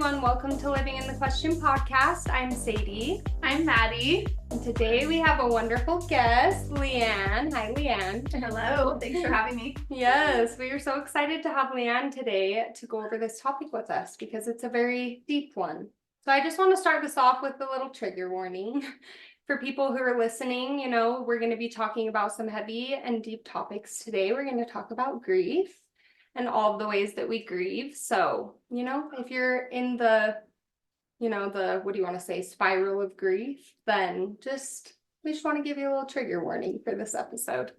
everyone. Welcome to Living in the Question podcast. I'm Sadie. I'm Maddy. And today we have a wonderful guest, Leanne. Hi, Leanne. Hello. Thanks for having me. Yes, we are so excited to have Leanne today to go over this topic with us because it's a very deep one. So I just want to start this off with a little trigger warning. For people who are listening, we're going to be talking about some heavy and deep topics today. We're going to talk about grief and all of the ways that we grieve. So, if you're in the what do you want to say, spiral of grief, then we just want to give you a little trigger warning for this episode.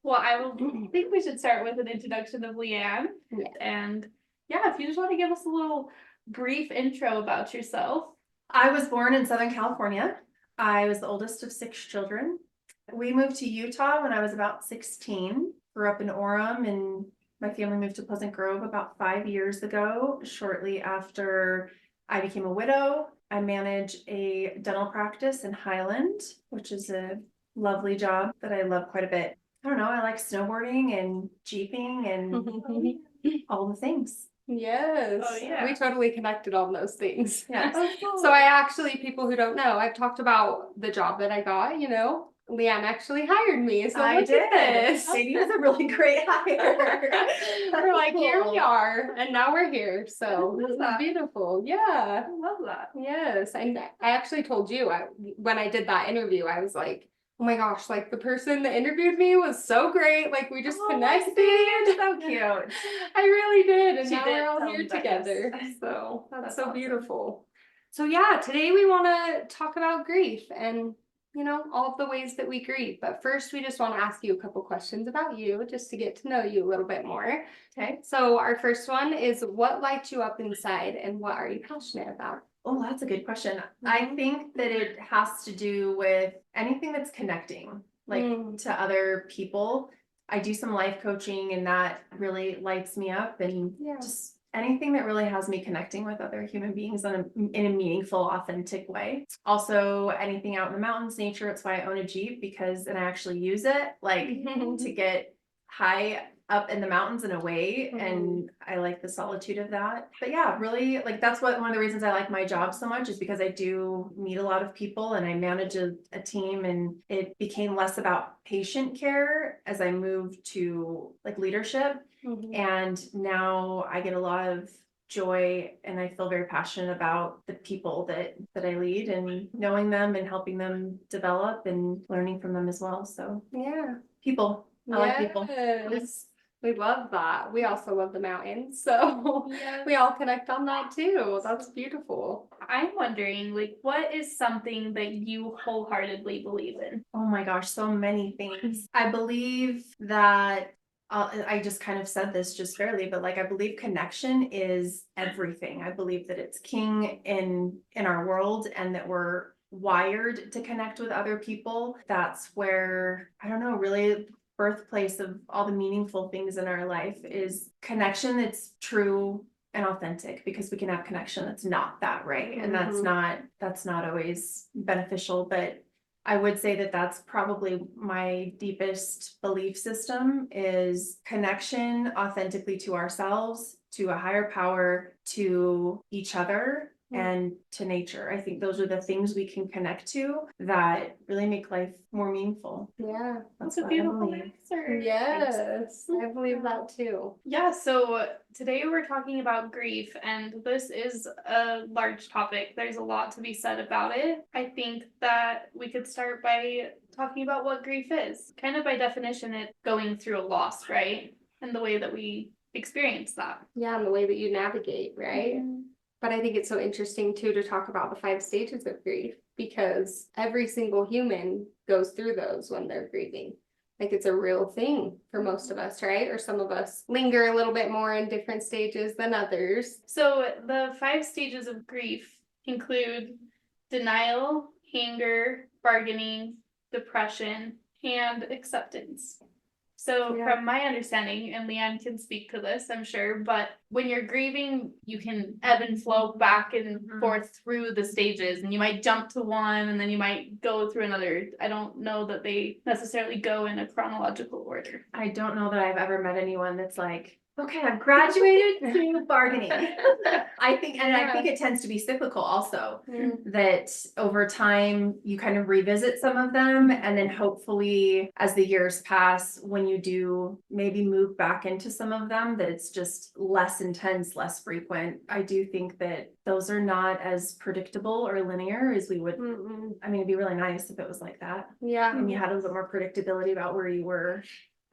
Well, think we should start with an introduction of Leanne. Yeah. And if you just want to give us a little brief intro about yourself. I was born in Southern California. I was the oldest of 6 children. We moved to Utah when I was about 16. Grew up in Orem, and my family moved to Pleasant Grove about 5 years ago, shortly after I became a widow. I manage a dental practice in Highland, which is a lovely job that I love quite a bit. I don't know, I like snowboarding and jeeping and all the things. Yes. Oh, yeah. We totally connected on those things. Yes. So people who don't know, I've talked about the job that I got, Leanne actually hired me. So I look did. at this. Sadie was a really great hire. We're like, Cool. here we are, and now we're here. So I love this is that. beautiful. Yeah. I love that. Yes. And I actually told you when I did that interview, I was like, oh my gosh, like the person that interviewed me was so great. Like we just connected. So cute. I really did. And She now did we're all tell here me that, together. yes. So that's so awesome. beautiful. So today we want to talk about grief and all of the ways that we grieve. But first, we just want to ask you a couple questions about you just to get to know you a little bit more. Okay. So our first one is, what lights you up inside and what are you passionate about? Oh, that's a good question. I think that it has to do with anything that's connecting, to other people. I do some life coaching and that really lights me up, and just anything that really has me connecting with other human beings in a meaningful, authentic way. Also, anything out in the mountains, nature. It's why I own a Jeep, and I actually use it to get high up in the mountains and away. And I like the solitude of that. But really, that's one of the reasons I like my job so much, is because I do meet a lot of people and I manage a team, and it became less about patient care as I moved to leadership. And now I get a lot of joy, and I feel very passionate about the people that I lead, and knowing them and helping them develop and learning from them as well. So people. I like people. Yes. We love that. We also love the mountains. So we all connect on that too. That's beautiful. I'm wondering, what is something that you wholeheartedly believe in? Oh my gosh, so many things. I believe that I just kind of said this just barely, but I believe connection is everything. I believe that it's king in our world, and that we're wired to connect with other people. That's where, I don't know, really birthplace of all the meaningful things in our life is connection that's true and authentic, because we can have connection that's not that, right? And that's not always beneficial. But I would say that that's probably my deepest belief system, is connection authentically to ourselves, to a higher power, to each other, and to nature. I think those are the things we can connect to that really make life more meaningful. Yeah. That's a beautiful answer. Yes. I believe that too. Yeah, so today we're talking about grief, and this is a large topic. There's a lot to be said about it. I think that we could start by talking about what grief is. Kind of by definition, it's going through a loss, right? And the way that we experience that. Yeah, and the way that you navigate, right? But I think it's so interesting too to talk about the 5 stages of grief, because every single human goes through those when they're grieving. It's a real thing for most of us, right? Or some of us linger a little bit more in different stages than others. So the 5 stages of grief include denial, anger, bargaining, depression, and acceptance. So from my understanding, and Leanne can speak to this, I'm sure, but when you're grieving, you can ebb and flow back and forth through the stages, and you might jump to one and then you might go through another. I don't know that they necessarily go in a chronological order. I don't know that I've ever met anyone that's okay, I've graduated to bargaining. I think it tends to be cyclical also, that over time you kind of revisit some of them, and then hopefully as the years pass, when you do maybe move back into some of them, that it's just less intense, less frequent. I do think that those are not as predictable or linear as we would. I mean, it'd be really nice if it was like that. Yeah. And you had a little more predictability about where you were.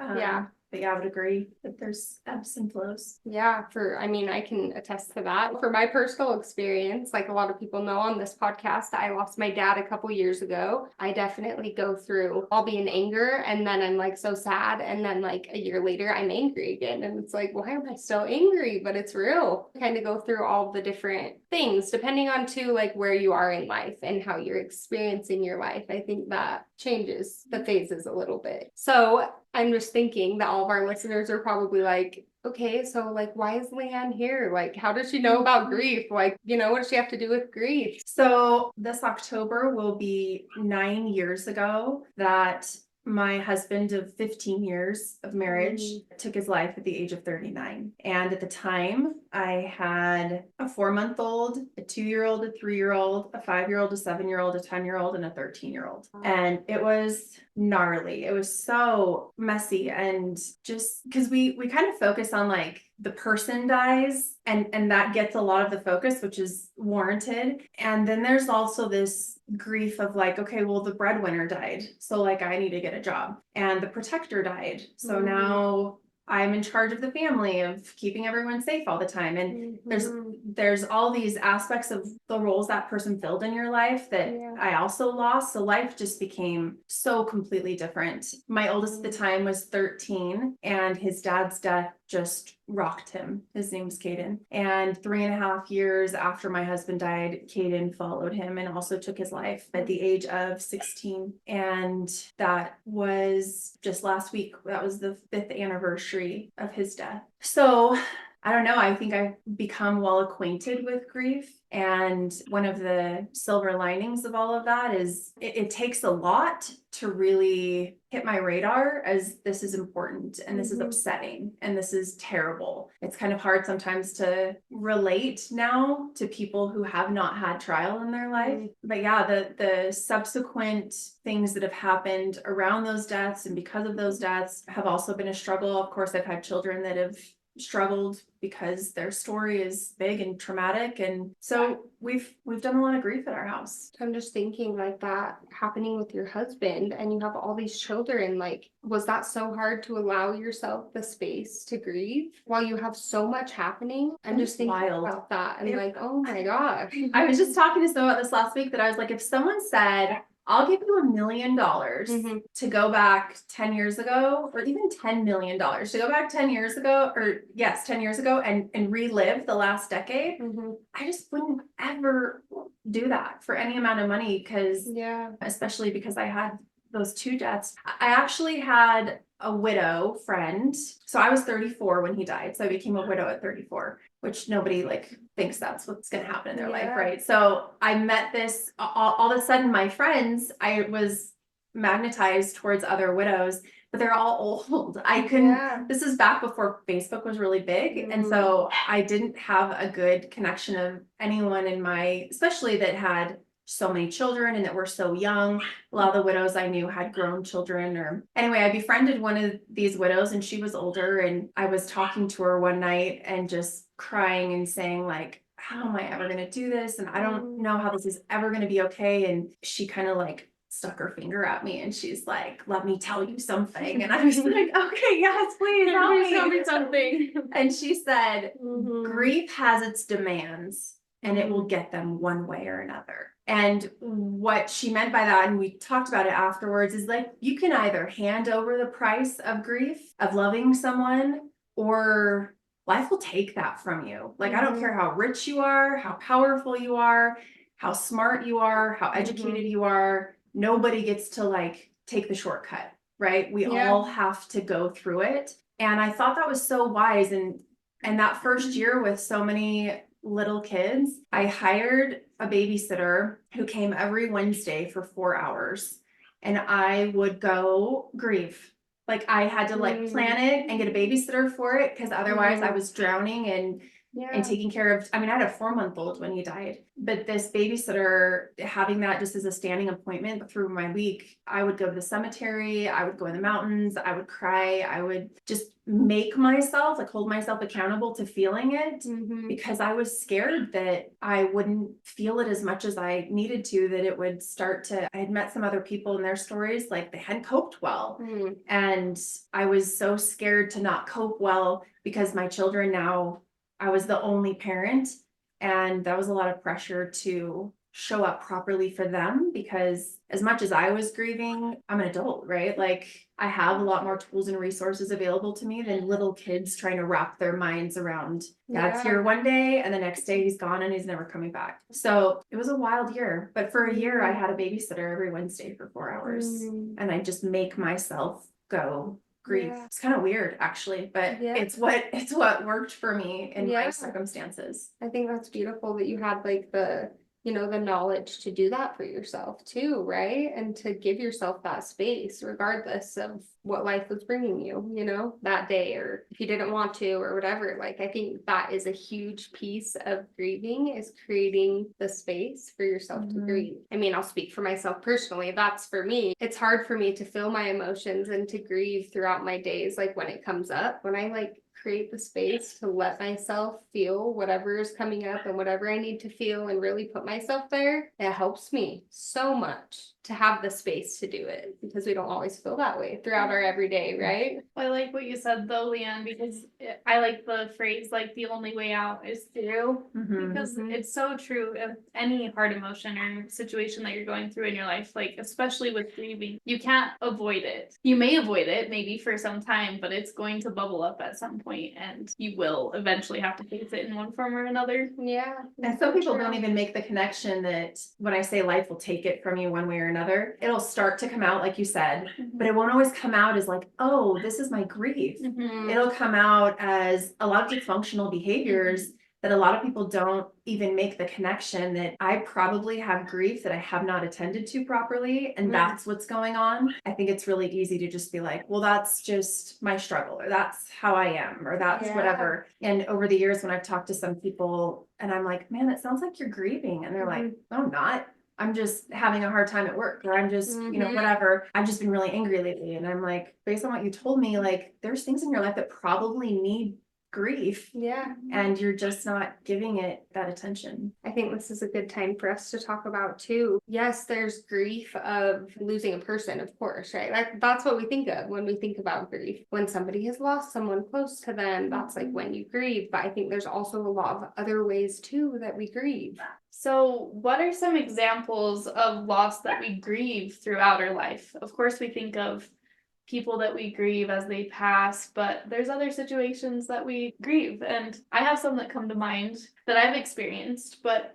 Yeah. But yeah, I would agree that there's ebbs and flows. Yeah, I mean, I can attest to that. For my personal experience, like a lot of people know on this podcast, I lost my dad a couple years ago. I definitely go through, I'll be in anger, and then I'm like so sad. And then like a year later, I'm angry again. And it's like, why am I so angry? But it's real. Kind of go through all the different things, depending on too, like where you are in life and how you're experiencing your life. I think that changes the phases a little bit. So I'm just thinking that all of our listeners are probably like, okay, so like, why is Leanne here? Like, how does she know about grief? Like, what does she have to do with grief? So this October will be 9 years ago that my husband of 15 years of marriage took his life at the age of 39. And at the time, I had a 4-month-old, a 2-year-old, a 3-year-old, a 5-year-old, a 7-year-old, a 10-year-old, and a 13-year-old. And it was gnarly. It was so messy, and just because we kind of focus on like the person dies, and that gets a lot of the focus, which is warranted. And then there's also this grief of like, okay, well, the breadwinner died, so like I need to get a job, and the protector died, so now I'm in charge of the family, of keeping everyone safe all the time. And there's all these aspects of the roles that person filled in your life that I also lost. So life just became so completely different. My oldest at the time was 13, and his dad's death just rocked him. His name's Caden. And 3.5 years after my husband died, Caden followed him and also took his life at the age of 16. And that was just last week. That was the 5th anniversary of his death. So I don't know. I think I've become well acquainted with grief. And one of the silver linings of all of that is it takes a lot to really hit my radar as this is important, and this is upsetting, and this is terrible. It's kind of hard sometimes to relate now to people who have not had trial in their life. But yeah, the subsequent things that have happened around those deaths and because of those deaths have also been a struggle. Of course, I've had children that have struggled because their story is big and traumatic, and so we've done a lot of grief at our house. I'm just thinking like that happening with your husband, and you have all these children, like was that so hard to allow yourself the space to grieve while you have so much happening? I'm just thinking about that, and like, oh my gosh. I was just talking to someone about this last week, that I was like, if someone said, I'll give you $1 million to go back 10 years ago, or even $10 million to go back 10 years ago, or yes, 10 years ago, and relive the last decade, I just wouldn't ever do that for any amount of money, because especially because I had those 2 deaths. I actually had a widow friend. So I was 34 when he died. So I became a widow at 34, which nobody like thinks that's what's going to happen in their life, right? So I met this, all of a sudden my friends, I was magnetized towards other widows, but they're all old. I couldn't, this is back before Facebook was really big. And so I didn't have a good connection of anyone in my, especially that had so many children and that were so young. A lot of the widows I knew had grown children, or anyway, I befriended one of these widows, and she was older, and I was talking to her one night and just crying and saying like, how am I ever going to do this? And I don't know how this is ever going to be okay. And she kind of like stuck her finger at me, and she's like, let me tell you something. And I was like, okay, yes, please tell me something. And she said, grief has its demands, and it will get them one way or another. And what she meant by that, and we talked about it afterwards, is like, you can either hand over the price of grief, of loving someone, or life will take that from you. Like, I don't care how rich you are, how powerful you are, how smart you are, how educated you are. Nobody gets to like take the shortcut, right? We all have to go through it. And I thought that was so wise. And that first year with so many little kids, I hired a babysitter who came every Wednesday for 4 hours, and I would go grieve Like I had to like plan it and get a babysitter for it because otherwise I was drowning and taking care of, I mean, I had a 4-month-old when he died, but this babysitter, having that just as a standing appointment through my week, I would go to the cemetery, I would go in the mountains, I would cry, I would just make myself, like hold myself accountable to feeling it because I was scared that I wouldn't feel it as much as I needed to, that it would start to, I had met some other people in their stories, like they hadn't coped well. And I was so scared to not cope well because my children now, I was the only parent, and that was a lot of pressure to show up properly for them because as much as I was grieving, I'm an adult, right? Like I have a lot more tools and resources available to me than little kids trying to wrap their minds around dad's here one day and the next day he's gone and he's never coming back. So it was a wild year, but for a year I had a babysitter every Wednesday for 4 hours and I just make myself go grieve. It's kind of weird actually, but it's what worked for me in my circumstances. I think that's beautiful that you had like the knowledge to do that for yourself too, right? And to give yourself that space regardless of what life was bringing you, that day, or if you didn't want to or whatever. Like I think that is a huge piece of grieving, is creating the space for yourself to grieve. I mean, I'll speak for myself personally. That's for me. It's hard for me to feel my emotions and to grieve throughout my days. Like when it comes up, when I like create the space to let myself feel whatever is coming up and whatever I need to feel and really put myself there, it helps me so much to have the space to do it because we don't always feel that way throughout our everyday, right? I like what you said though, Leanne, because I like the phrase like the only way out is through because it's so true of any hard emotion or situation that you're going through in your life, like especially with grieving, you can't avoid it. You may avoid it maybe for some time, but it's going to bubble up at some point and you will eventually have to face it in one form or another. Yeah. And some people don't even make the connection that when I say life will take it from you one way or another, it'll start to come out like you said, but it won't always come out as like, oh, this is my grief. It'll come out as a lot of dysfunctional behaviors that a lot of people don't even make the connection that I probably have grief that I have not attended to properly. And that's what's going on. I think it's really easy to just be like, well, that's just my struggle, or that's how I am, or that's whatever. And over the years, when I've talked to some people and I'm like, man, it sounds like you're grieving. And they're like, no, I'm not. I'm just having a hard time at work, or I'm just, whatever. I've just been really angry lately. And I'm like, based on what you told me, like there's things in your life that probably need grief. And you're just not giving it that attention. I think this is a good time for us to talk about too. Yes, there's grief of losing a person, of course, right? Like that's what we think of when we think about grief. When somebody has lost someone close to them, that's like when you grieve. But I think there's also a lot of other ways too that we grieve. So what are some examples of loss that we grieve throughout our life? Of course, we think of people that we grieve as they pass, but there's other situations that we grieve. And I have some that come to mind that I've experienced, but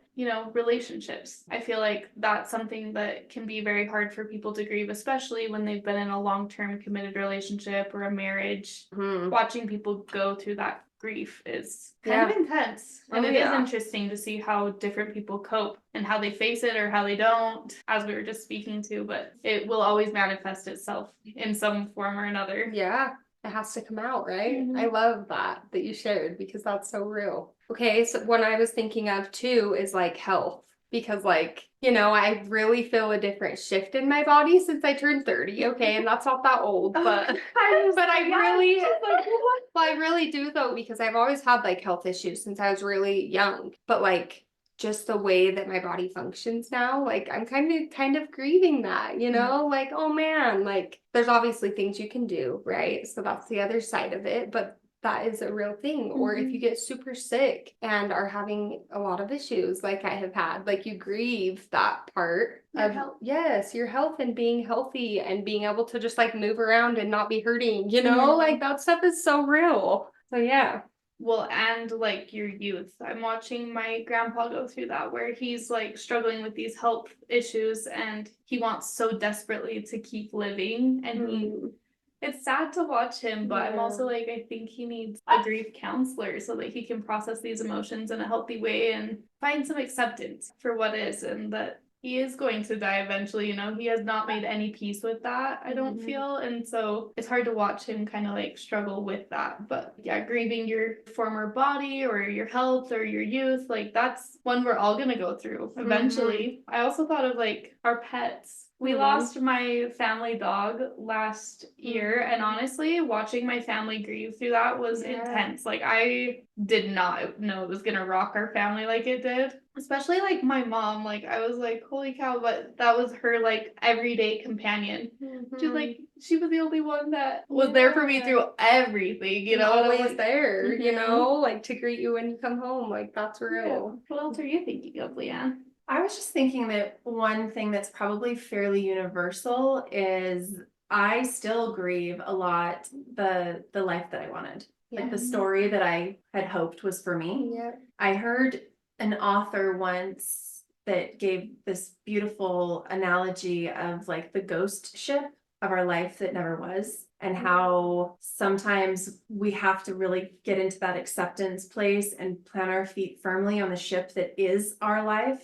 relationships. I feel like that's something that can be very hard for people to grieve, especially when they've been in a long-term committed relationship or a marriage. Watching people go through that grief is kind of intense. And it is interesting to see how different people cope and how they face it or how they don't, as we were just speaking to, but it will always manifest itself in some form or another. Yeah, it has to come out, right? I love that you shared because that's so real. Okay, so what I was thinking of too is like health. Because I really feel a different shift in my body since I turned 30. Okay. And that's not that old, but I really do though, because I've always had like health issues since I was really young, but like just the way that my body functions now, like I'm kind of grieving that, like, oh man, like there's obviously things you can do, right? So that's the other side of it, but that is a real thing. Or if you get super sick and are having a lot of issues like I have had, like you grieve that part of your health and being healthy and being able to just like move around and not be hurting, like that stuff is so real. So yeah. Well, and like your youth, I'm watching my grandpa go through that where he's like struggling with these health issues and he wants so desperately to keep living and it's sad to watch him, but I'm also like, I think he needs a grief counselor so that he can process these emotions in a healthy way and find some acceptance for what is, and that he is going to die eventually, you know, he has not made any peace with that, I don't feel. And so it's hard to watch him kind of like struggle with that. But yeah, grieving your former body or your health or your youth, like that's one we're all gonna go through eventually. I also thought of like our pets. We lost my family dog last year, and honestly, watching my family grieve through that was intense. Like, I did not know it was gonna rock our family like it did. Especially like my mom, like I was like, holy cow, but that was her like everyday companion. She's like, she was the only one that was there for me through everything, you know, always like, there, you know, like to greet you when you come home. Like that's real. Yeah. What else are you thinking of, Leanne? I was just thinking that one thing that's probably fairly universal is I still grieve a lot the life that I wanted. Like the story that I had hoped was for me. Yeah. I heard an author once that gave this beautiful analogy of like the ghost ship of our life that never was, and how sometimes we have to really get into that acceptance place and plant our feet firmly on the ship that is our life.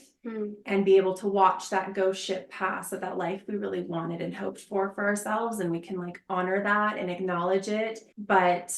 And be able to watch that ghost ship pass of that life we really wanted and hoped for ourselves, and we can like honor that and acknowledge it. But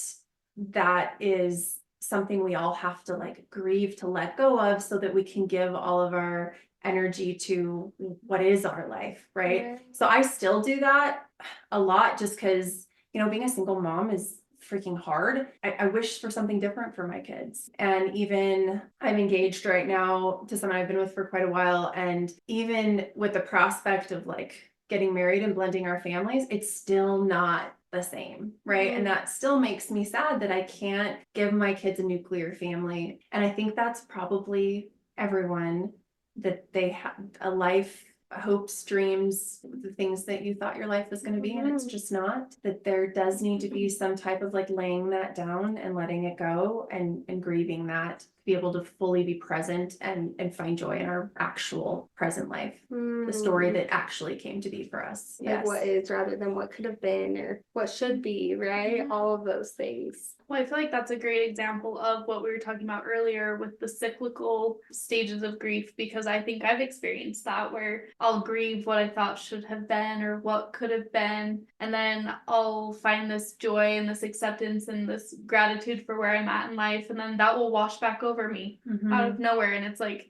that is something we all have to like grieve to let go of, so that we can give all of our energy to what is our life, right? So I still do that a lot, just because, you know, being a single mom is freaking hard. I wish for something different for my kids. And even I'm engaged right now to someone I've been with for quite a while. And even with the prospect of like getting married and blending our families, it's still not the same, right? And that still makes me sad that I can't give my kids a nuclear family. And I think that's probably everyone, that they have a life, hopes, dreams, the things that you thought your life was going to be, and it's just not. That there does need to be some type of like laying that down and letting it go, and grieving that, to be able to fully be present and find joy in our actual present life, the story that actually came to be for us. Like what is rather than what could have been or what should be, right? All of those things. Well, I feel like that's a great example of what we were talking about earlier with the cyclical stages of grief, because I think I've experienced that, where I'll grieve what I thought should have been or what could have been, and then I'll find this joy and this acceptance and this gratitude for where I'm at in life, and then that will wash back over me out of nowhere. And it's like,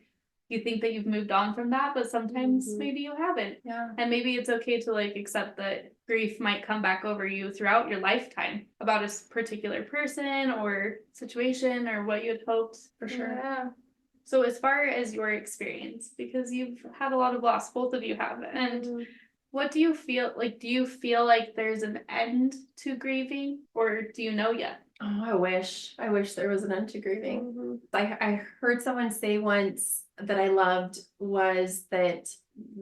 you think that you've moved on from that, but sometimes maybe you haven't. And maybe it's okay to like accept that grief might come back over you throughout your lifetime about a particular person or situation or what you had hoped. For sure. Yeah. So as far as your experience, because you've had a lot of loss, both of you have, and what do you feel like? Do you feel like there's an end to grieving, or do you know yet? Oh, I wish there was an end to grieving. I heard someone say once that I loved, was that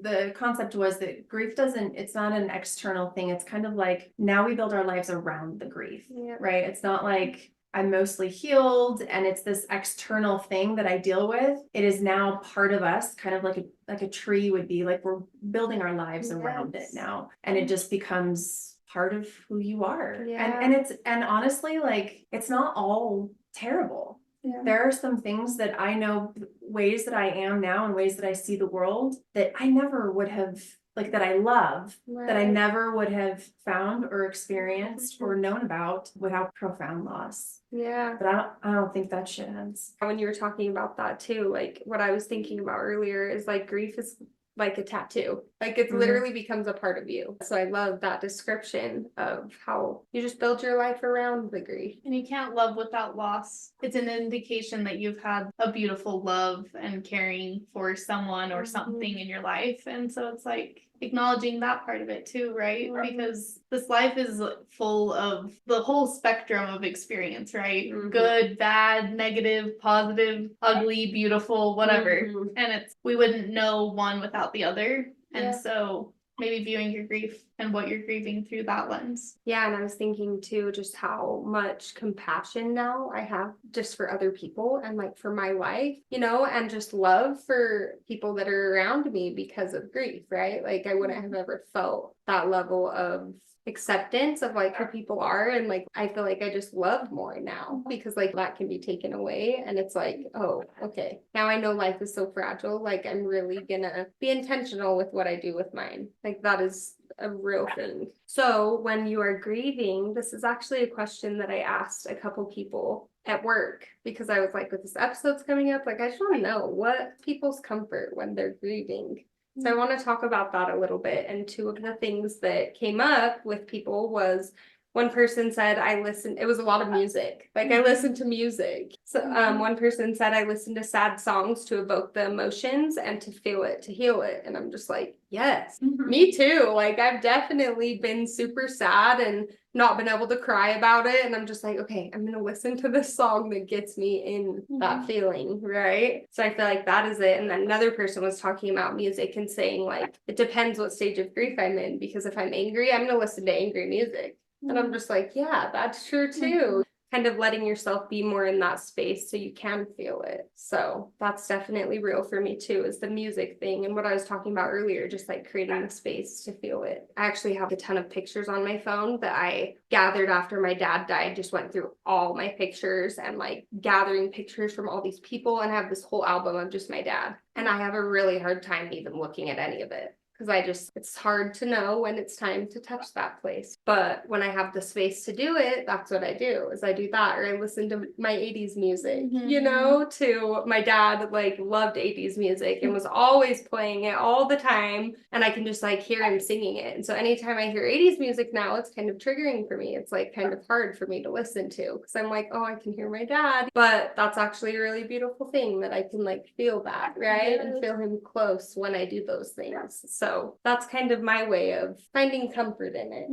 the concept was that grief it's not an external thing. It's kind of like, now we build our lives around the grief, right? It's not like I'm mostly healed and it's this external thing that I deal with. It is now part of us, kind of like a tree would be, like we're building our lives around it now. And it just becomes part of who you are. And honestly, like, it's not all terrible. There are some things that I know, ways that I am now and ways that I see the world, that I never would have, like, that I love, that I never would have found or experienced or known about without profound loss. But I don't think that shit ends. When you were talking about that too, like what I was thinking about earlier is like grief is like a tattoo. Like it literally becomes a part of you. So I love that description of how you just build your life around the grief. And you can't love without loss. It's an indication that you've had a beautiful love and caring for someone or something in your life. And so it's like acknowledging that part of it too, right? Because this life is full of the whole spectrum of experience, right? Good, bad, negative, positive, ugly, beautiful, whatever. And we wouldn't know one without the other. And so maybe viewing your grief and what you're grieving through that lens. Yeah, and I was thinking too, just how much compassion now I have just for other people and like for my life, you know, and just love for people that are around me because of grief, right? Like I wouldn't have ever felt that level of acceptance of like who people are, and like I feel like I just love more now because like that can be taken away, and it's like, oh, okay, now I know life is so fragile, like I'm really gonna be intentional with what I do with mine. Like that is a real thing. So when you are grieving, this is actually a question that I asked a couple people at work, because I was like, with this episode's coming up, like I just want to know what people's comfort when they're grieving. So I want to talk about that a little bit. And two of the things that came up with people was, one person said, it was a lot of music. Like I listened to music. So one person said, I listened to sad songs to evoke the emotions and to feel it, to heal it. And I'm just like, yes, me too. Like I've definitely been super sad and not been able to cry about it. And I'm just like, okay, I'm going to listen to this song that gets me in that feeling. Right. So I feel like that is it. And then another person was talking about music and saying like, it depends what stage of grief I'm in, because if I'm angry, I'm going to listen to angry music. And I'm just like, yeah, that's true too. Kind of letting yourself be more in that space so you can feel it. So that's definitely real for me too, is the music thing. And what I was talking about earlier, just like creating the space to feel it. I actually have a ton of pictures on my phone that I gathered after my dad died. Just went through all my pictures and like gathering pictures from all these people, and have this whole album of just my dad. And I have a really hard time even looking at any of it, because it's hard to know when it's time to touch that place. But when I have the space to do it, that's what I do, is I do that, or I listen to my 80s music, to my dad, like loved 80s music and was always playing it all the time. And I can just like hear him singing it. And so anytime I hear 80s music now, it's kind of triggering for me. It's like kind of hard for me to listen to, because I'm like, oh, I can hear my dad. But that's actually a really beautiful thing, that I can like feel that, right? And feel him close when I do those things. So that's kind of my way of finding comfort in it,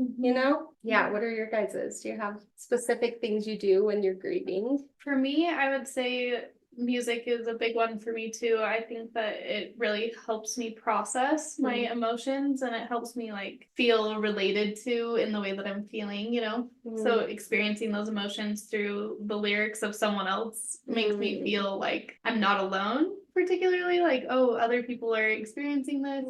Yeah, what are your guys's? Do you have specific things you do when you're grieving? For me, I would say music is a big one for me too. I think that it really helps me process my emotions, and it helps me like feel related to in the way that I'm feeling, So experiencing those emotions through the lyrics of someone else makes me feel like I'm not alone. Particularly like, oh, other people are experiencing this.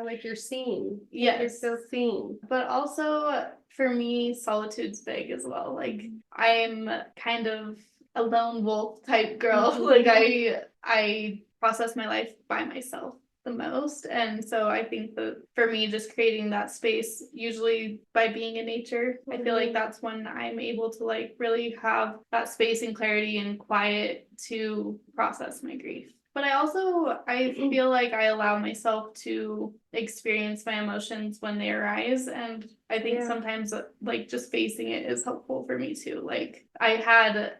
Like you're seen. Yes. You're still seen. But also for me, solitude's big as well. Like I'm kind of a lone wolf type girl. Like I process my life by myself the most. And so I think that for me, just creating that space, usually by being in nature, I feel like that's when I'm able to like really have that space and clarity and quiet to process my grief. But I feel like I allow myself to experience my emotions when they arise. And I think sometimes like just facing it is helpful for me too. Like I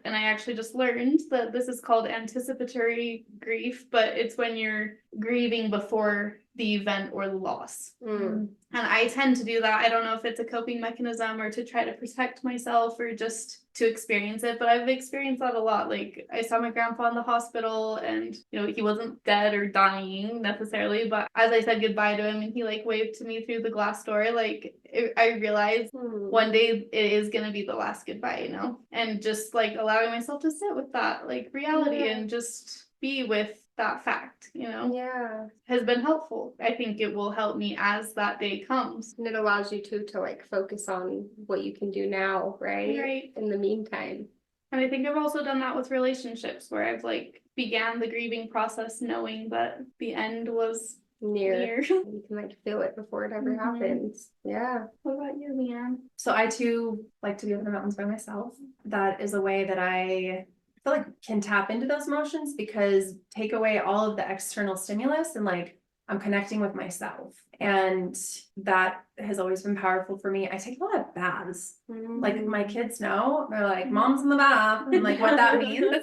actually just learned that this is called anticipatory grief, but it's when you're grieving before the event or the loss. And I tend to do that. I don't know if it's a coping mechanism or to try to protect myself or just to experience it, but I've experienced that a lot. Like I saw my grandpa in the hospital, and he wasn't dead or dying necessarily, but as I said goodbye to him and he like waved to me through the glass door, like I realized one day it is going to be the last goodbye, and just like allowing myself to sit with that like reality and just be with that fact, has been helpful. I think it will help me as that day comes. And it allows you to like focus on what you can do now, right? In the meantime. And I think I've also done that with relationships, where I've like began the grieving process knowing that the end was near. You can like feel it before it ever happens. Yeah. What about you, Leanne? So I too like to be in the mountains by myself. That is a way that I feel like can tap into those emotions, because take away all of the external stimulus and like I'm connecting with myself. And that has always been powerful for me. I take a lot of baths. Like my kids know, they're like, mom's in the bath, and like what that means.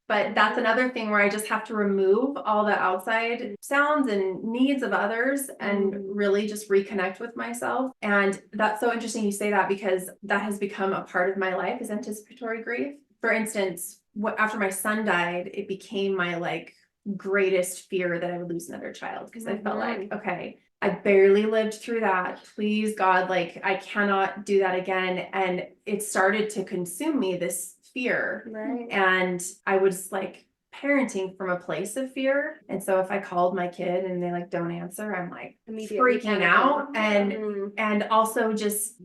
But that's another thing where I just have to remove all the outside sounds and needs of others and really just reconnect with myself. And that's so interesting you say that, because that has become a part of my life, is anticipatory grief. For instance, after my son died, it became my like greatest fear that I would lose another child, because I felt like, okay, I barely lived through that. Please God, like I cannot do that again. And it started to consume me, this fear. Right. And I was like parenting from a place of fear. And so if I called my kid and they like don't answer, I'm like Immediately freaking panicking. out. Mhm. And also I just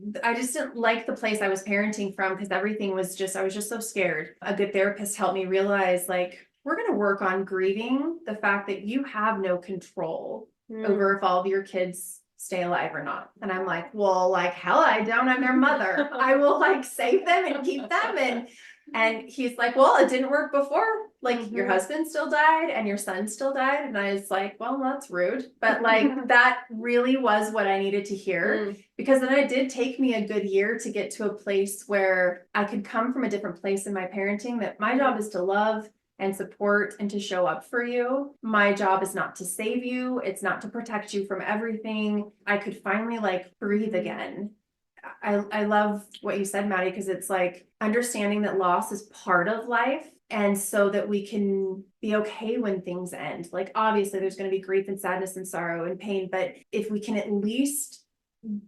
didn't like the place I was parenting from, because everything was I was just so scared. A good therapist helped me realize, like, we're going to work on grieving the fact that you have no control over if all of your kids stay alive or not. And I'm like, well, like, hell, I don't. I'm their mother. I will like save them and keep them. And he's like, well, it didn't work before. Like, your husband still died and your son still died. And I was like, well, that's rude. But like, that really was what I needed to hear, because then it did take me a good year to get to a place where I could come from a different place in my parenting, that my job is to love and support and to show up for you. My job is not to save you. It's not to protect you from everything. I could finally like breathe again. I love what you said, Maddy, because it's like understanding that loss is part of life. And so that we can be okay when things end. Like, obviously there's going to be grief and sadness and sorrow and pain, but if we can at least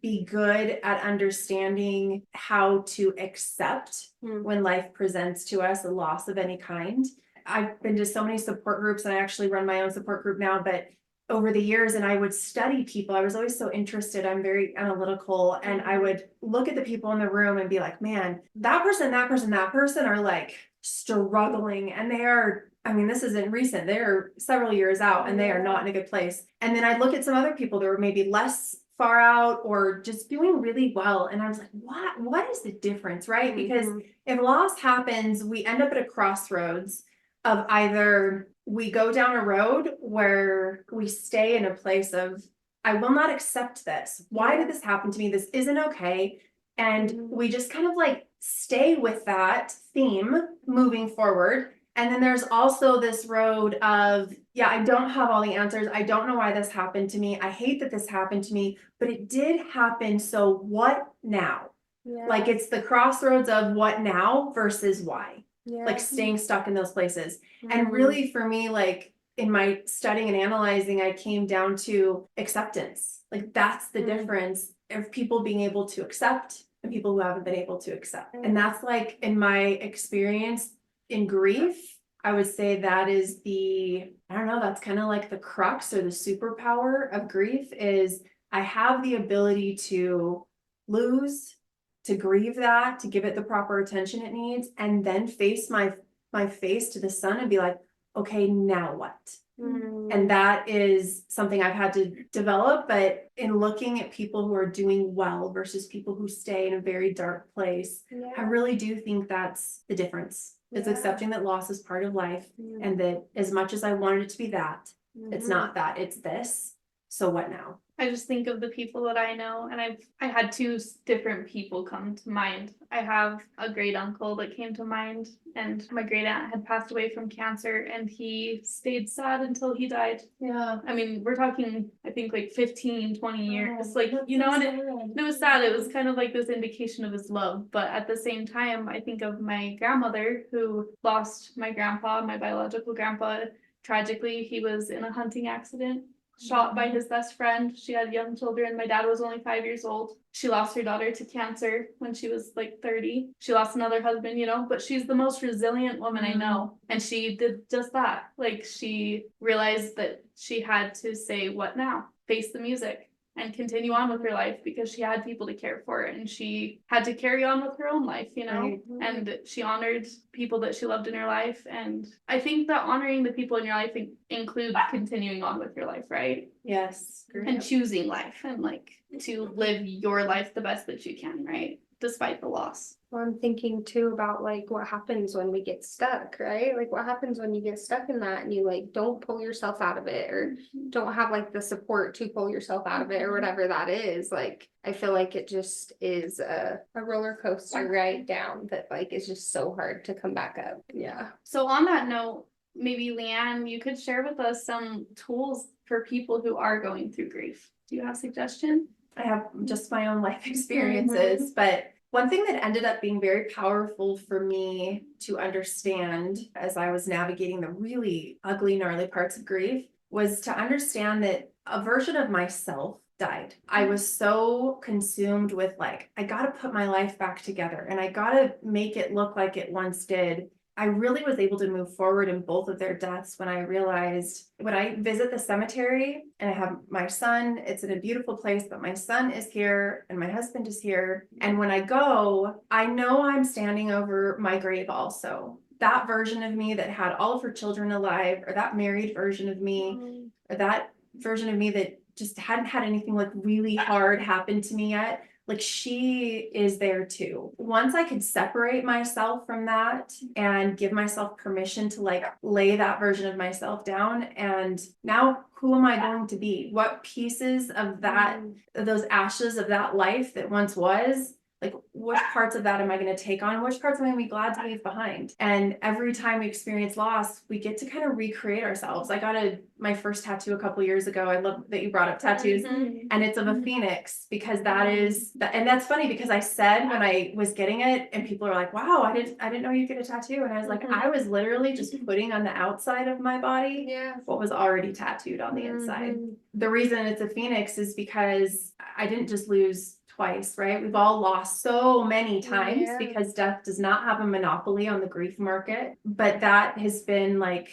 be good at understanding how to accept when life presents to us a loss of any kind. I've been to so many support groups, and I actually run my own support group now, but over the years, and I would study people. I was always so interested. I'm very analytical, and I would look at the people in the room and be like, man, that person are like struggling, and they are, I mean, this isn't recent. They're several years out and they are not in a good place. And then I'd look at some other people that were maybe less far out or just doing really well. And I was like, what is the difference, right? Because if loss happens, we end up at a crossroads of either we go down a road where we stay in a place of, I will not accept this. Why did this happen to me? This isn't okay. And we just kind of like stay with that theme moving forward. And then there's also this road of, yeah, I don't have all the answers. I don't know why this happened to me. I hate that this happened to me, but it did happen. So what now? Yeah. Like, it's the crossroads of what now versus why. Yeah. Like staying stuck in those places. And really for me, like in my studying and analyzing, I came down to acceptance. Like, that's the difference of people being able to accept and people who haven't been able to accept. And that's like, in my experience in grief, I would say that is I don't know, that's kind of like the crux or the superpower of grief, is I have the ability to lose, to grieve that, to give it the proper attention it needs, and then face my face to the sun and be like, okay, now what? And that is something I've had to develop. But in looking at people who are doing well versus people who stay in a very dark place, I really do think that's the difference. It's accepting that loss is part of life, and that as much as I wanted it to be that, it's not that, it's this. So what now? I just think of the people that I know, and I had two different people come to mind. I have a great uncle that came to mind, and my great aunt had passed away from cancer, and he stayed sad until he died. Yeah. I mean, we're talking, I think, like 15, 20 years. Like, you know, and it was sad. It was kind of like this indication of his love. But at the same time, I think of my grandmother, who lost my grandpa, my biological grandpa. Tragically, he was in a hunting accident, shot by his best friend. She had young children. My dad was only 5 years old. She lost her daughter to cancer when she was like 30. She lost another husband, you know, but she's the most resilient woman I know. And she did just that. Like, she realized that she had to say, what now? Face the music and continue on with her life, because she had people to care for, and she had to carry on with her own life, you know. And she honored people that she loved in her life. And I think that honoring the people in your life includes continuing on with your life, right? Yes. And choosing life, and like to live your life the best that you can, right? Despite the loss. Well, I'm thinking too about like what happens when we get stuck, right? Like, what happens when you get stuck in that and you like don't pull yourself out of it, or don't have like the support to pull yourself out of it, or whatever that is. Like, I feel like it just is a roller coaster right down that like is just so hard to come back up. Yeah. So on that note, maybe Leanne, you could share with us some tools for people who are going through grief. Do you have suggestions? I have just my own life experiences, but one thing that ended up being very powerful for me to understand as I was navigating the really ugly, gnarly parts of grief was to understand that a version of myself died. I was so consumed with like, I got to put my life back together, and I got to make it look like it once did. I really was able to move forward in both of their deaths when I realized, when I visit the cemetery and I have my son, it's in a beautiful place, but my son is here and my husband is here. And when I go, I know I'm standing over my grave also. That version of me that had all of her children alive, or that married version of me, or that version of me that just hadn't had anything like really hard happen to me yet. Like, she is there too. Once I could separate myself from that and give myself permission to like lay that version of myself down, and now who am I going to be? What pieces of that, of those ashes of that life that once was, like, which parts of that am I going to take on? Which parts am I going to be glad to leave behind? And every time we experience loss, we get to kind of recreate ourselves. I got my first tattoo a couple years ago. I love that you brought up tattoos, and it's of a phoenix, because that is, and that's funny because I said when I was getting it, and people are like, "Wow, I didn't know you'd get a tattoo," and I was like, I was literally just putting on the outside of my body what was already tattooed on the inside. The reason it's a phoenix is because I didn't just lose twice, right? We've all lost so many times because death does not have a monopoly on the grief market. But that has been like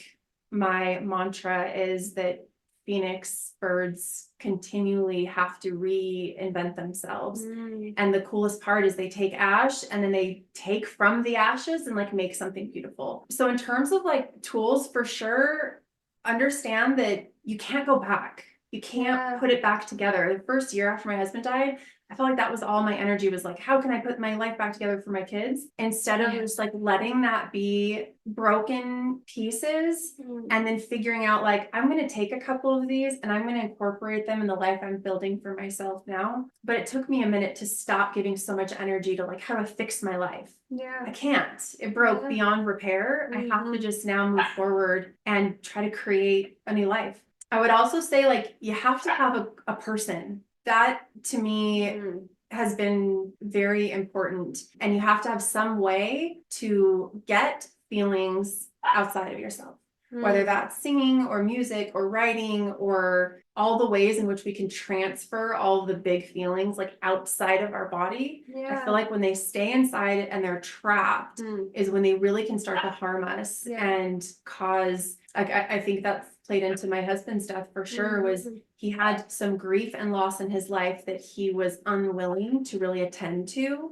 my mantra, is that phoenix birds continually have to reinvent themselves. And the coolest part is they take ash and then they take from the ashes and like make something beautiful. So in terms of like tools, for sure, understand that you can't go back. You can't put it back together. The first year after my husband died, I felt like that was all my energy was like, how can I put my life back together for my kids? Instead of just like letting that be broken pieces and then figuring out like, I'm going to take a couple of these and I'm going to incorporate them in the life I'm building for myself now. But it took me a minute to stop giving so much energy to like how to fix my life. I can't. It broke beyond repair. I have to just now move forward and try to create a new life. I would also say like, you have to have a person. That to me has been very important. And you have to have some way to get feelings outside of yourself, whether that's singing or music or writing or all the ways in which we can transfer all the big feelings like outside of our body. I feel like when they stay inside and they're trapped is when they really can start to harm us and cause, like, I think that's played into my husband's death for sure, was he had some grief and loss in his life that he was unwilling to really attend to.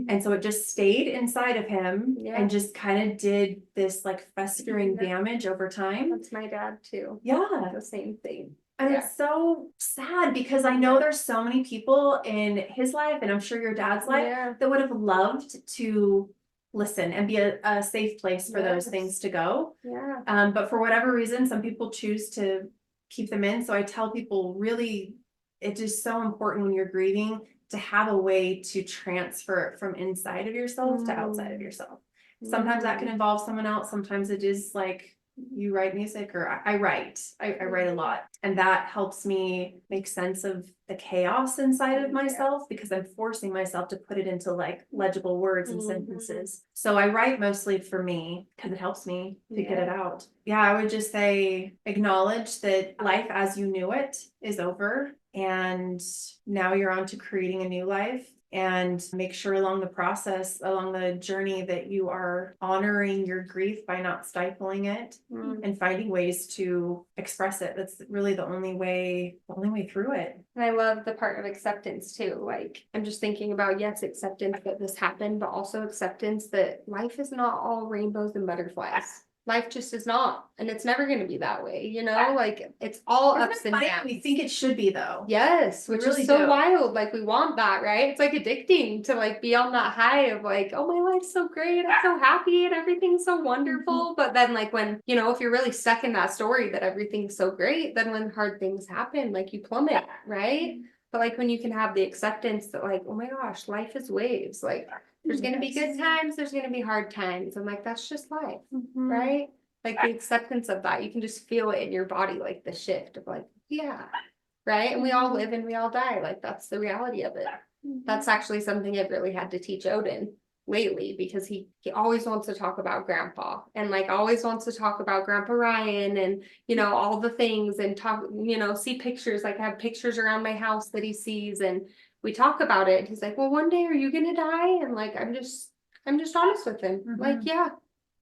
And so it just stayed inside of him and just kind of did this like festering damage over time. That's my dad too. The same thing. And it's so sad because I know there's so many people in his life, and I'm sure your dad's life, that would have loved to listen and be a safe place for those things to go. But for whatever reason, some people choose to keep them in. So I tell people, really, it is so important when you're grieving to have a way to transfer it from inside of yourself to outside of yourself. Sometimes that can involve someone else. Sometimes it is like you write music, or I write a lot, and that helps me make sense of the chaos inside of myself because I'm forcing myself to put it into like legible words and sentences. So I write mostly for me because it helps me to get it out. I would just say acknowledge that life as you knew it is over, and now you're on to creating a new life. And make sure along the process, along the journey, that you are honoring your grief by not stifling it and finding ways to express it. That's really the only way through it. And I love the part of acceptance too. Like, I'm just thinking about, yes, acceptance that this happened, but also acceptance that life is not all rainbows and butterflies. Life just is not, and it's never going to be that way, you know, like it's all ups and downs. We think it should be though. Yes, which really is so do. wild. Like, we want that, right? It's like addicting to like be on that high of like, oh, my life's so great, I'm so happy and everything's so wonderful. But then like when, you know, if you're really stuck in that story that everything's so great, then when hard things happen, like you plummet, right? But like when you can have the acceptance that like, oh my gosh, life is waves, like there's going to be good times, there's going to be hard times. I'm like, that's just life, right? Like the acceptance of that, you can just feel it in your body, like the shift of like, right? And we all live and we all die. Like that's the reality of it. That's actually something I've really had to teach Odin lately, because he always wants to talk about grandpa and like always wants to talk about Grandpa Ryan and, you know, all the things and talk, you know, see pictures, like I have pictures around my house that he sees and we talk about it. He's like, well, one day are you gonna die? And like, I'm just honest with him. Like, yeah,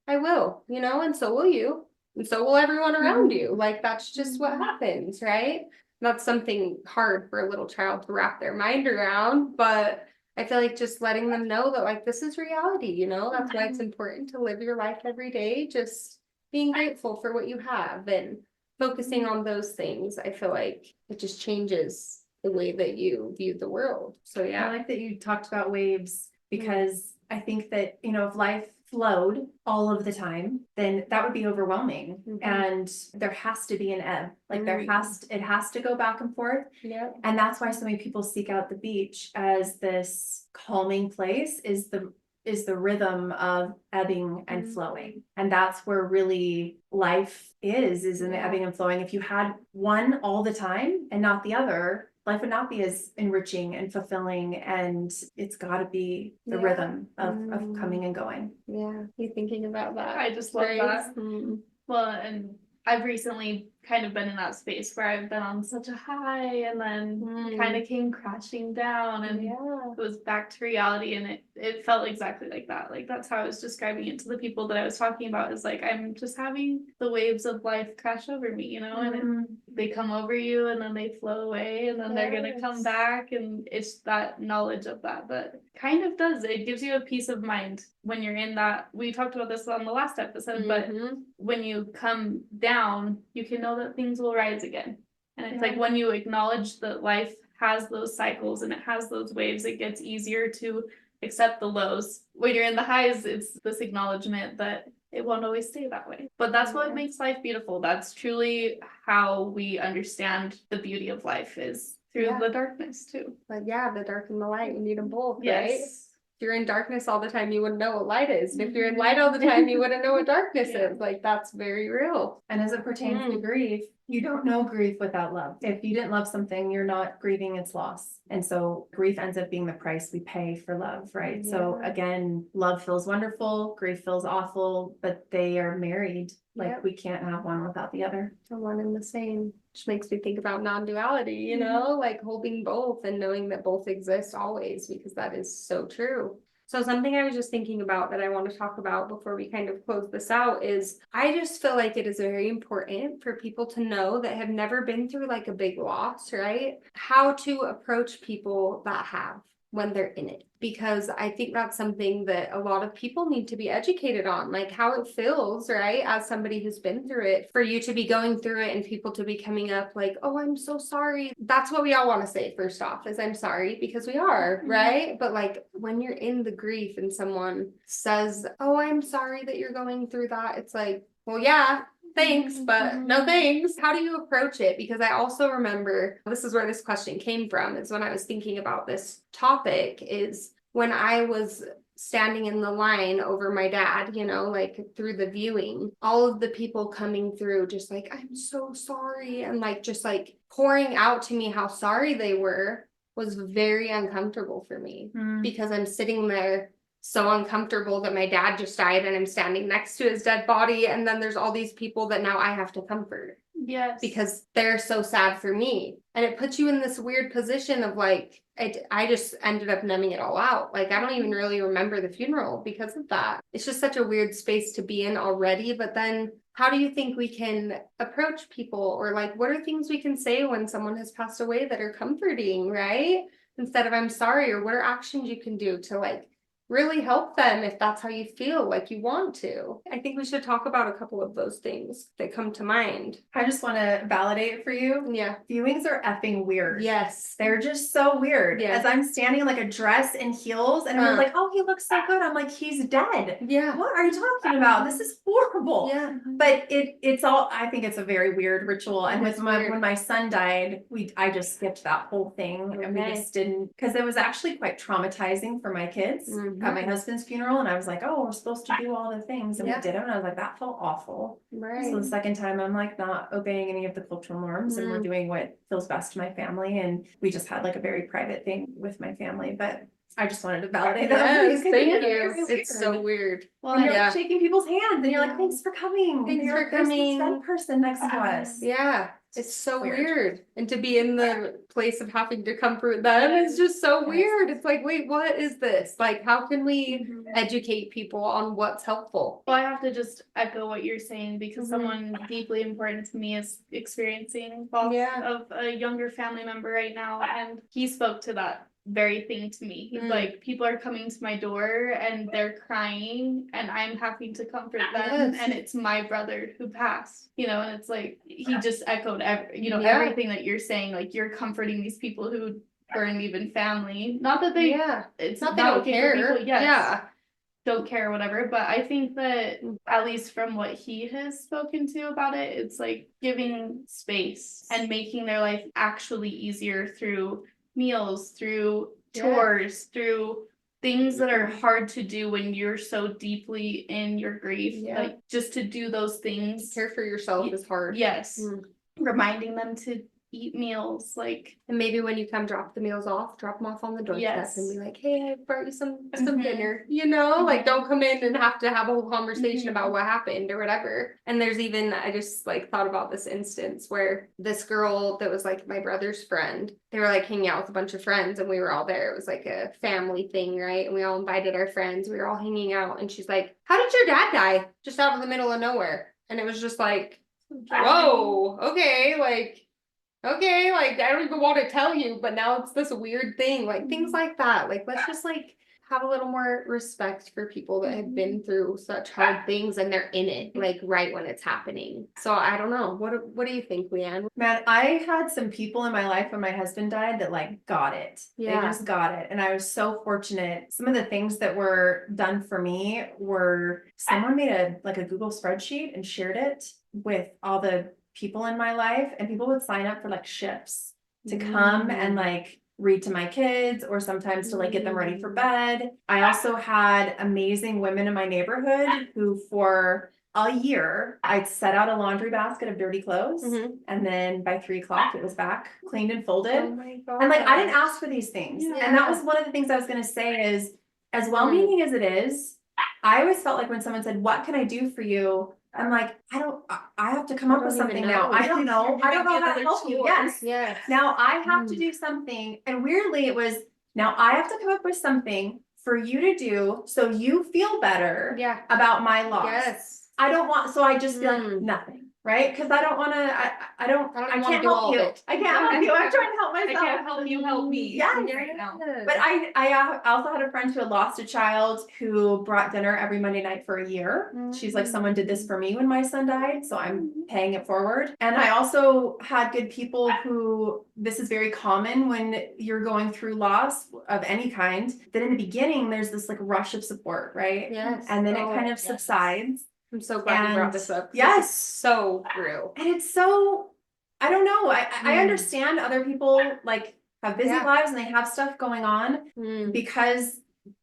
I will, and so will you. And so will everyone around you. Like, that's just what happens, right? That's something hard for a little child to wrap their mind around, but I feel like just letting them know that, like, this is reality, that's why it's important to live your life every day, just being grateful for what you have and focusing on those things. I feel like it just changes the way that you view the world. So I yeah. like that you talked about waves, because I think that, if life flowed all of the time, then that would be overwhelming. And there has to be an ebb. Like it has to go back and forth. Yeah. And that's why so many people seek out the beach as this calming place, is the rhythm of ebbing and flowing. And that's where really life is in the ebbing and flowing. If you had one all the time and not the other, life would not be as enriching and fulfilling, and it's got to be the rhythm of coming and going. Yeah, you thinking about that? I just love that. Well, and I've recently kind of been in that space where I've been on such a high and then kind of came crashing down, and it was back to reality, and it felt exactly like that. Like, that's how I was describing it to the people that I was talking about, is like, I'm just having the waves of life crash over me, and they come over you and then they flow away and then they're gonna come back, and it's that knowledge of that kind of it gives you a peace of mind when you're in that. We talked about this on the last episode, but when you come down, you can know that things will rise again. And it's like, when you acknowledge that life has those cycles and it has those waves, it gets easier to accept the lows. When you're in the highs, it's this acknowledgement that it won't always stay that way. But that's what makes life beautiful. That's truly how we understand the beauty of life, is through the darkness too. But the dark and the light, you need them both, Yes. right? If you're in darkness all the time, you wouldn't know what light is. And if you're in light all the time, you wouldn't know what darkness is. Like, that's very real. And as it pertains to grief, you don't know grief without love. If you didn't love something, you're not grieving its loss. And so grief ends up being the price we pay for love, right? So again, love feels wonderful, grief feels awful, but they are married. Like, we can't have one without the other. The one and the same. Which makes me think about non-duality, like holding both and knowing that both exist always, because that is so true. So something I was just thinking about that I want to talk about before we kind of close this out is, I just feel like it is very important for people to know that have never been through like a big loss, right? How to approach people that have, when they're in it. Because I think that's something that a lot of people need to be educated on, like how it feels, right? As somebody who's been through it, for you to be going through it and people to be coming up like, oh, I'm so sorry. That's what we all want to say first off, is I'm sorry, because we are, right? But like, when you're in the grief and someone says, oh, I'm sorry that you're going through that, it's like, well, yeah, thanks, but no thanks. How do you approach it? Because I also remember, this is where this question came from, is when I was thinking about this topic, is when I was standing in the line over my dad, like through the viewing, all of the people coming through just like, I'm so sorry, and like just like pouring out to me how sorry they were, was very uncomfortable for me, because I'm sitting there so uncomfortable that my dad just died and I'm standing next to his dead body, and then there's all these people that now I have to comfort. Yes. Because they're so sad for me. And it puts you in this weird position of like, I just ended up numbing it all out. Like, I don't even really remember the funeral because of that. It's just such a weird space to be in already. But then how do you think we can approach people, or like, what are things we can say when someone has passed away that are comforting, right? Instead of I'm sorry, or what are actions you can do to like really help them if that's how you feel like you want to. I think we should talk about a couple of those things that come to mind. I just want to validate for you. Yeah. Viewings are effing weird. Yes. They're just so weird. Yeah. As I'm standing in like a dress and heels, and I'm like, oh, he looks so good. I'm like, he's dead. Yeah. What are you talking about? This is horrible. Yeah. But it's all, I think it's a very weird ritual. And It's when my son died, I just skipped that whole thing. And we just didn't, because it was actually quite traumatizing for my kids. At my husband's funeral, and I was like, oh, we're supposed to do all the things, and we did it, and I was like, that felt awful. Right. So the second time, I'm like not obeying any of the cultural norms, and we're doing what feels best to my family, and we just had like a very private thing with my family. But I just wanted to validate that. Yes, thank you. It's so weird. Well, and you're shaking people's hands, and you're like, thanks for coming. Thanks You're for coming. This dead person next to us. Yeah. It's so weird. And to be in the place of having to comfort them is just so weird. It's like, wait, what is this? Like, how can we educate people on what's helpful? Well, I have to just echo what you're saying because Mhm. someone deeply important to me is experiencing loss of a younger family member right now, and he spoke to that very thing to me. He's like, people are coming to my door and they're crying and I'm having to comfort them, and it's my brother who passed, you know. And it's like he just echoed everything that you're saying. Like, you're comforting these people who aren't even family. Not that they it's not they don't okay care. for people, don't care or whatever, but I think that at least from what he has spoken to about it, it's like giving space and making their life actually easier through meals, through chores, through things that are hard to do when you're so deeply in your grief. Like, just to do those things. Care for yourself is hard. Yes. Reminding them to eat meals, like, and maybe when you come drop the meals off, drop them off on the doorstep and be like, hey, I brought you some dinner, you know, like, don't come in and have to have a whole conversation about what happened or whatever. And there's even, I just like thought about this instance where this girl that was like my brother's friend, they were like hanging out with a bunch of friends and we were all there. It was like a family thing, right? And we all invited our friends, we were all hanging out, and she's like, how did your dad die? Just out of the middle of nowhere. And it was just like, whoa, okay, like I don't even want to tell you, but now it's this weird thing, like things like that. Like, let's just like have a little more respect for people that have been through such hard things and they're in it, like right when it's happening. So I don't know. What do you think, Leanne? Man, I had some people in my life when my husband died that like got it. They just got it. And I was so fortunate. Some of the things that were done for me were someone made a Google spreadsheet and shared it with all the people in my life, and people would sign up for like shifts to come and like read to my kids, or sometimes to like get them ready for bed. I also had amazing women in my neighborhood who for a year I'd set out a laundry basket of dirty clothes, and then by 3 o'clock it was back cleaned and folded. Oh my God. And like, I didn't ask for these things. And that was one of the things I was going to say is, as well-meaning as it is, I always felt like when someone said, what can I do for you? I'm like, I have to come up with something now. I don't know. I don't know how to help you. Yes. Now I have to do something. And weirdly it was, now I have to come up with something for you to do so you feel better about my loss. Yes. I don't want, so I just feel like nothing. Right? Because I don't want to, I can't help you. I can't help you. I'm trying to help myself. I can't help you, help me. Yeah. Right now. But I also had a friend who had lost a child who brought dinner every Monday night for a year. She's like, someone did this for me when my son died, so I'm paying it forward. And I also had good people who, this is very common when you're going through loss of any kind, that in the beginning, there's this like rush of support, right? Yes. And then it kind of subsides. I'm so glad you brought this up. Yes. This is so true. And it's so, I don't know. I understand other people like have busy lives and they have stuff going on, because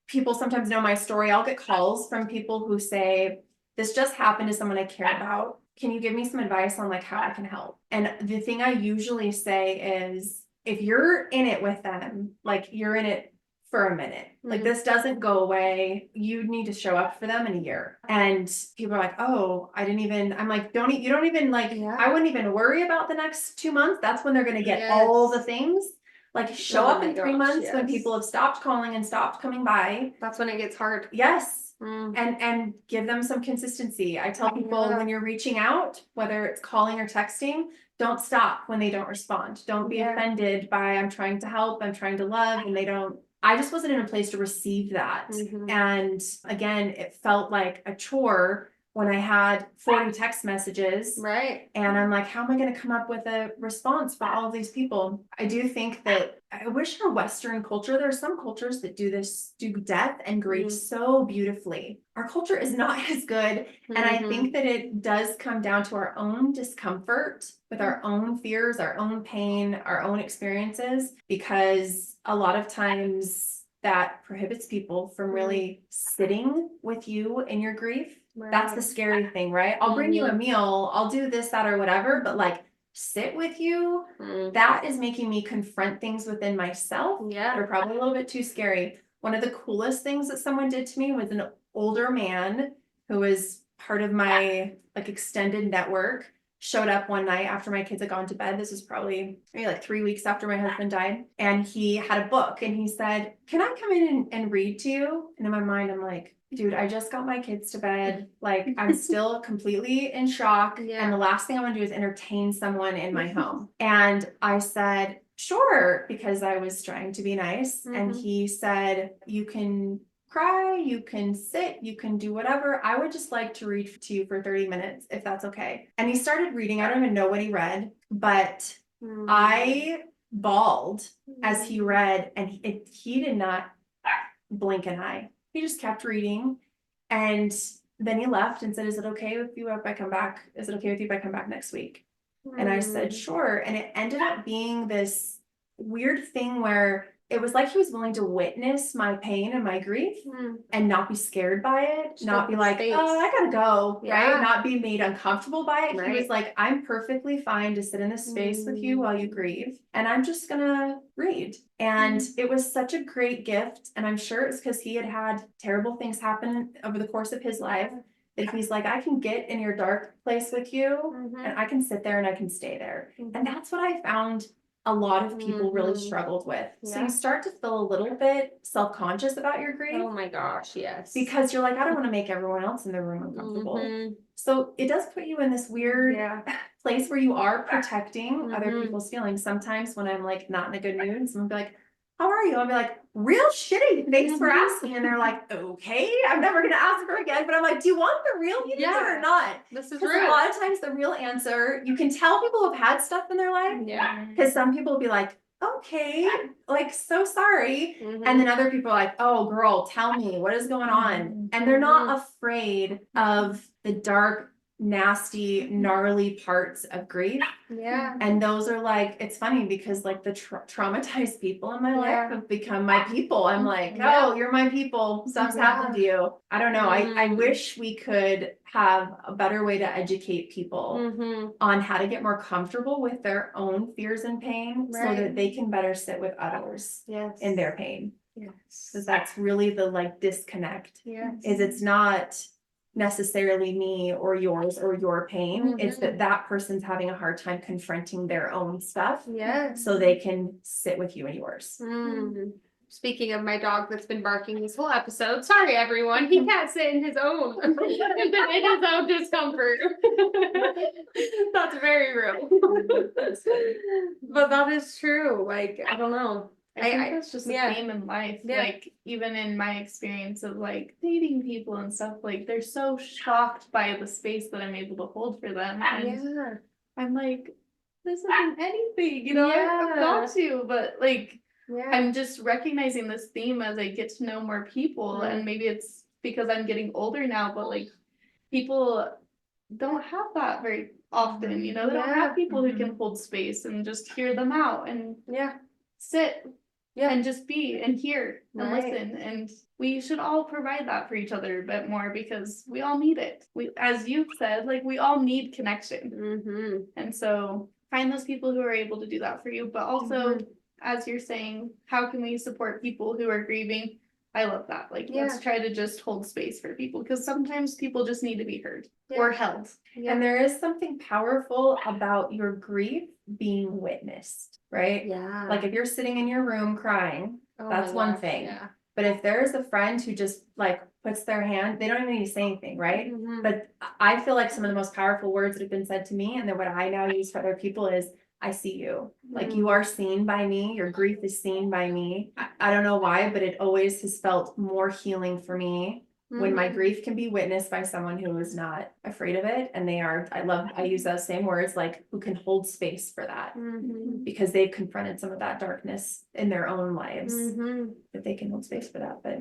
people sometimes know my story. I'll get calls from people who say, this just happened to someone I care about. Can you give me some advice on like how I can help? And the thing I usually say is, if you're in it with them, like you're in it for a minute, like this doesn't go away, you need to show up for them in a year. And people are like, oh, I'm like, you don't even like, I wouldn't even worry about the next 2 months. That's when they're going to get all the things. Like, show up in 3 months when people have stopped calling and stopped coming by. That's when it gets hard. Yes. And give them some consistency. I tell people, when you're reaching out, whether it's calling or texting, don't stop when they don't respond. Don't be offended by, I'm trying to help, I'm trying to love, and they don't. I just wasn't in a place to receive that. And again, it felt like a chore when I had 40 text messages. Right. And I'm like, how am I going to come up with a response for all of these people? I do think that I wish our Western culture, there are some cultures that do death and grief so beautifully. Our culture is not as good. And I think that it does come down to our own discomfort with our own fears, our own pain, our own experiences, because a lot of times that prohibits people from really sitting with you in your grief. That's the scary thing, right? I'll bring you a meal, I'll do this, that, or whatever, but like sit with you, that is making me confront things within myself that are probably a little bit too scary. One of the coolest things that someone did to me was an older man who was part of my like extended network showed up one night after my kids had gone to bed. This was probably maybe like 3 weeks after my husband died. And he had a book and he said, "Can I come in and read to you?" And in my mind, I'm like, dude, I just got my kids to bed. Like, I'm still completely in shock. Yeah. And the last thing I want to do is entertain someone in my home. And I said, sure, because I was trying to be nice. And he said, "You can cry, you can sit, you can do whatever. I would just like to read to you for 30 minutes, if that's okay." And he started reading. I don't even know what he read, but I bawled as he read, and he did not blink an eye. He just kept reading. And then he left and said, "Is it okay with you if I come back? Is it okay with you if I come back next week?" And I said, sure. And it ended up being this weird thing where it was like he was willing to witness my pain and my grief and not be scared by it, Just not be open like, space. "Oh, I gotta go," Yeah. right? Not be made uncomfortable by it. He Right. was like, "I'm perfectly fine to sit in this space with you while you grieve, and I'm just gonna read." And it was such a great gift. And I'm sure it's because he had had terrible things happen over the course of his life, that he's like, "I can get in your dark place with you and I can sit there and I can stay there." And that's what I found a lot of people really struggled with. So Yeah. you start to feel a little bit self-conscious about your grief Oh my gosh, yes. because you're like, I don't want to make everyone else in the room uncomfortable. So it does put you in this weird place where you are protecting other people's feelings. Sometimes when I'm like not in a good mood, someone will be like, "How are you?" I'll be like, "Real shitty. Thanks for asking." And they're like, "Okay, I'm never gonna ask her again." But I'm like, "Do you want the real answer or not?" This is Because real. a lot of times the real answer, you can tell people have had stuff in their life. Yeah. Because some people will be like, "Okay, like, so sorry." And then other people are like, "Oh, girl, tell me what is going on." And they're not afraid of the dark, nasty, gnarly parts of grief. Yeah. And those are like, it's funny because like the traumatized people in my life have become my people. I'm like, "Oh, you're my people. Stuff's happened to you." I don't know. I wish we could have a better way to educate people on how to get more comfortable with their own fears and pain so that they can better sit with others in their pain. Yes. Because that's really the like disconnect. Yes. Is it's not necessarily me or yours or your pain. It's that person's having a hard time confronting their own stuff. Yes. So they can sit with you and yours. Speaking of my dog that's been barking this whole episode, sorry everyone, he can't sit in his own in his own discomfort. That's very real. But that is true. Like, I don't know. I think that's just a theme in life. Yeah. Like, even in my experience of like dating people and stuff, like they're so shocked by the space that I'm able to hold for them. And I'm like, this isn't anything, you know, I've got to, but like, I'm just recognizing this theme as I get to know more people. And maybe it's because I'm getting older now, but like people don't have that very often, you know, they don't have people who can hold space and just hear them out and sit and just be and hear and listen. And we should all provide that for each other a bit more because we all need it. We, as you've said, like we all need connection. And so find those people who are able to do that for you, but also as you're saying, how can we support people who are grieving? I love that. Like, let's try to just hold space for people because sometimes people just need to be heard or held. And there is something powerful about your grief being witnessed, right? Yeah. Like if you're sitting in your room crying, that's one thing. Yeah. But if there's a friend who just like puts their hand, they don't even need to say anything, right? But I feel like some of the most powerful words that have been said to me and then what I now use for other people is, "I see you. Like you are seen by me. Your grief is seen by me." I don't know why, but it always has felt more healing for me when my grief can be witnessed by someone who is not afraid of it. And they are, I use those same words, like who can hold space for that because they've confronted some of that darkness in their own lives, that they can hold space for that. But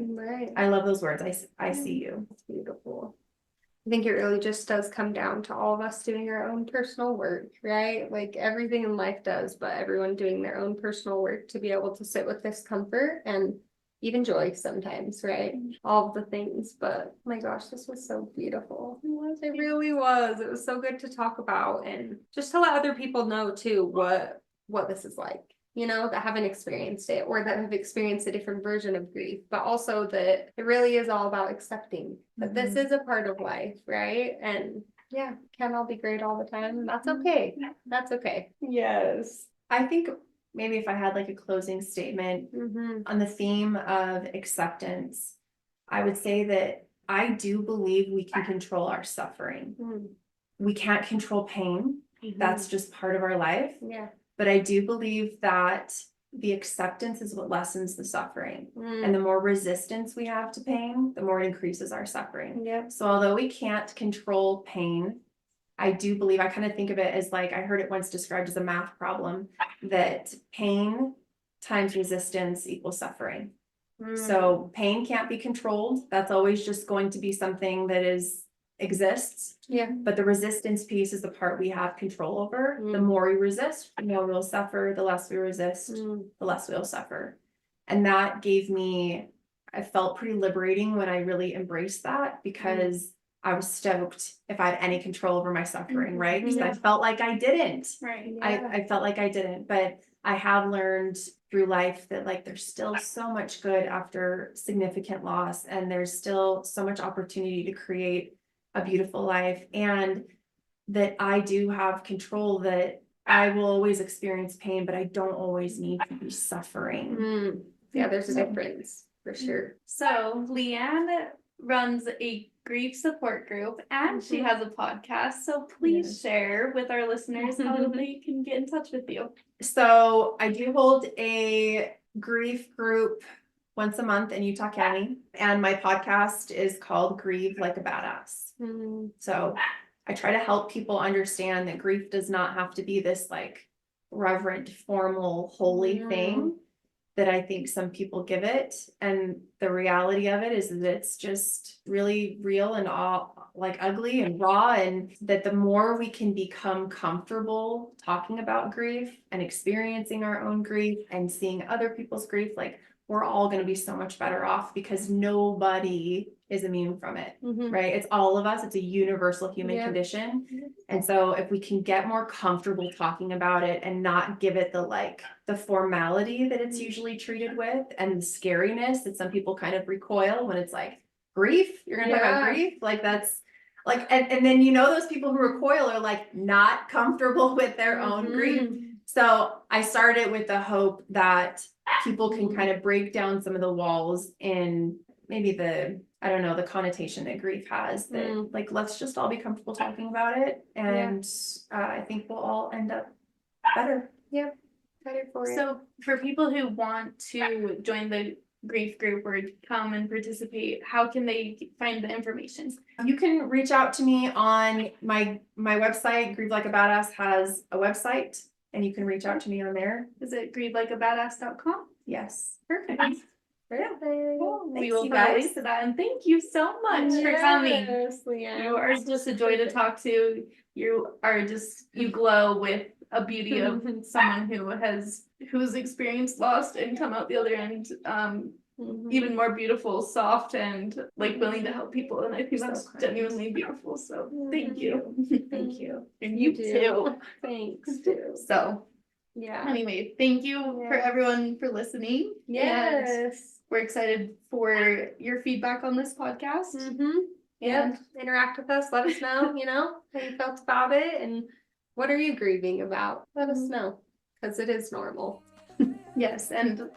I love those words. I see you. It's beautiful. I think it really just does come down to all of us doing our own personal work, right? Like everything in life does, but everyone doing their own personal work to be able to sit with discomfort and even joy sometimes, right? All of the things, but oh my gosh, this was so beautiful. It really was. It was so good to talk about and just to let other people know too what this is like. You know, that haven't experienced it or that have experienced a different version of grief, but also that it really is all about accepting that this is a part of life, right? And Yeah, can't all be great all the time. That's okay. That's okay. Yes. I think maybe if I had like a closing statement Mm-hmm. on the theme of acceptance, I would say that I do believe we can control our suffering. We can't control pain. That's just part of our life. Yeah. But I do believe that the acceptance is what lessens the suffering. And the more resistance we have to pain, the more it increases our suffering. Yeah. So although we can't control pain, I do believe, I kind of think of it as like, I heard it once described as a math problem, that pain times resistance equals suffering. So pain can't be controlled. That's always just going to be something that exists. Yeah. But the resistance piece is the part we have control over. The more we resist, the more we'll suffer. The less we resist, the less we'll suffer. And that gave me, I felt pretty liberating when I really embraced that, because I was stoked if I had any control over my suffering, right? Because I felt like I didn't. Right. Yeah. I felt like I didn't, but I have learned through life that like there's still so much good after significant loss, and there's still so much opportunity to create a beautiful life, and that I do have control, that I will always experience pain, but I don't always need to be suffering. Yeah, there's a difference for sure. So Leanne runs a grief support group, and she has a podcast. So please share with our listeners how they can get in touch with you. So I do hold a grief group once a month in Utah County, and my podcast is called Grieve Like a Badass. So I try to help people understand that grief does not have to be this like reverent, formal, holy thing that I think some people give it. And the reality of it is that it's just really real and all like ugly and raw. And that the more we can become comfortable talking about grief and experiencing our own grief and seeing other people's grief, like we're all going to be so much better off, because nobody is immune from it, right? It's all of us. It's a universal human condition. And so if we can get more comfortable talking about it and not give it the formality that it's usually treated with, and the scariness that some people kind of recoil when it's like grief, you're going to talk about grief, like that's like, and then those people who recoil are like not comfortable with their own grief. So I started with the hope that people can kind of break down some of the walls in maybe the connotation that grief has, that like, let's just all be comfortable talking about it. And I think we'll all end up better. Yep. Better for it. So for people who want to join the grief group or come and participate, how can they find the information? You can reach out to me on my website. Grieve Like a Badass has a website, and you can reach out to me on there. Is it grievelikeabadass.com? Yes. Perfect. Cool. We will put a link to that, and thank you so much for coming. Leanne. You are just a joy to talk to. You glow with a beauty of someone who's experienced loss and come out the other end even more beautiful, soft, and like willing to help people. And I think that's genuinely beautiful. So thank you. Thank you. And you too. Thanks. So Yeah. anyway, thank you for everyone for listening. And we're excited for your feedback on this podcast. Yep. Interact with us. Let us know, how you felt about it, and what are you grieving about? Let us know, because it is normal. Yes, and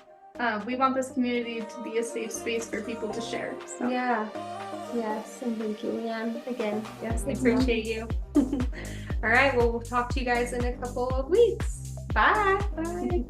we want this community to be a safe space for people to share. So. Yeah. Yes, and thank you, Leanne, again. Yes, I appreciate you. All right, well, we'll talk to you guys in a couple of weeks. Bye. Bye.